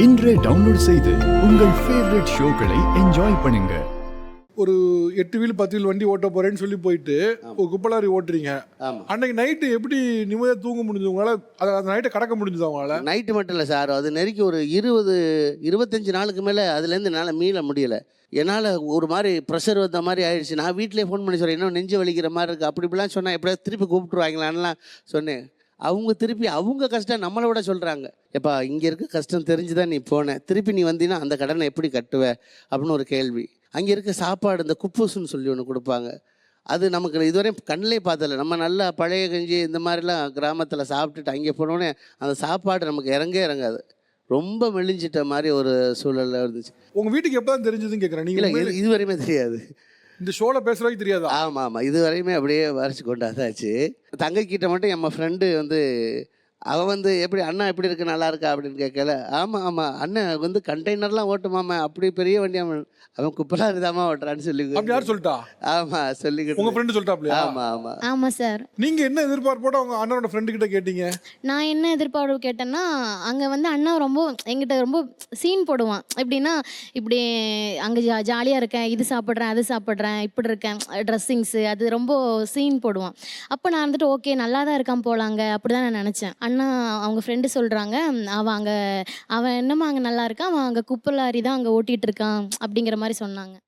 இன்றே டவுன்லோட் செய்து உங்கள் ஃபேவரட் ஷோக்களை என்ஜாய் பண்ணுங்க. ஒரு 8 வீல் 10 வீல் வண்டி ஓட்ட போறேன்னு சொல்லி போயிட்டு ஒரு குப்பலாரி ஓட்டுறீங்க. அன்னைக்கு நைட்டு எப்படி நிம்மதியாக தூங்க முடிஞ்சது உங்களால? அந்த நைட்டை கடக்க முடிஞ்சது அவங்களால? நைட்டு மட்டும் இல்லை சார், அது நெருக்கி ஒரு 25 நாளுக்கு மேலே அதுலேருந்து என்னால் மீள முடியலை. என்னால் ஒரு மாதிரி ப்ரெஷர் வந்த மாதிரி ஆயிடுச்சு. நான் வீட்டிலே ஃபோன் பண்ணி சொல்கிறேன், இன்னும் நெஞ்சு வலிக்கிற மாதிரி இருக்குது அப்படி இப்படிலாம் சொன்னால் எப்படியாவது திருப்பி கூப்பிட்டுருவாங்களான்லாம் சொன்னேன். அவங்க திருப்பி அவங்க கஷ்டம் நம்மளை விட சொல்கிறாங்க. எப்பா இங்கே இருக்க கஷ்டம் தெரிஞ்சு தான் நீ போனேன், திருப்பி நீ வந்தீங்கன்னா அந்த கடனை எப்படி கட்டுவ அப்படின்னு ஒரு கேள்வி. அங்கே இருக்க சாப்பாடு இந்த குப்பூசுன்னு சொல்லி ஒன்று கொடுப்பாங்க. அது நமக்கு இதுவரையும் கண்ணிலே பார்த்ததில்ல. நம்ம நல்லா பழைய கஞ்சி இந்த மாதிரிலாம் கிராமத்தில் சாப்பிட்டுட்டு அங்கே போனோடனே அந்த சாப்பாடு நமக்கு இறங்காது. ரொம்ப மெலிஞ்சிட்ட மாதிரி ஒரு சூழலில் இருந்துச்சு. உங்கள் வீட்டுக்கு எப்போ தான் தெரிஞ்சதுன்னு கேட்குறேன். இல்லை, நீங்கள் இது வரையுமே தெரியாது. இந்த ஷோவில் பேசுகிறதுக்கு தெரியாதா? ஆமாம், இது வரையுமே அப்படியே வரைச்சி கொண்டாதாச்சு. தங்கைக்கிட்ட மட்டும் என் ஃப்ரெண்டு அவன் எப்படி அண்ணா எப்படி இருக்கு, நல்லா இருக்கா அப்படின்னு கேட்கல. ஆமாம் அண்ணன் கண்டெய்னர்லாம் ஓட்டுமாமா, அப்படி பெரிய வண்டி அவன் குப்பலாரி தாமா ஓட்டுறான்னு சொல்லி. அப்படி யார் சொல்லிட்டா? ஆமாம் சொல்லிக்கிட்டு உங்கள் ஃப்ரெண்டு சொல்லிட்டாப்லையா? ஆமாம் சார். நீங்கள் என்ன எதிர்பார்ப்போட அவங்க அண்ணனோட ஃப்ரெண்டு கிட்ட கேட்டீங்க? நான் என்ன எதிர்பார்ப்பு கேட்டேன்னா, அங்கே அண்ணா ரொம்ப எங்கிட்ட ரொம்ப சீன் போடுவான். எப்படின்னா, இப்படி அங்கே ஜாலியாக இருக்கேன், இது சாப்பிட்றேன் அது சாப்பிட்றேன் இப்படி இருக்கேன், ட்ரெஸ்ஸிங்ஸு அது ரொம்ப சீன் போடுவான். அப்போ நான் ஓகே நல்லா தான் இருக்கான் போலாங்க அப்படி தான் நான் நினச்சேன். அண்ணா அவங்க ஃப்ரெண்டு சொல்கிறாங்க, அவன் என்னம்மா அங்கே நல்லா இருக்கான், அவன் அங்கே குப்பலாரி தான் அங்கே ஓட்டிகிட்டு இருக்கான் அப்படிங்கிற மாதிரி சொன்னாங்க.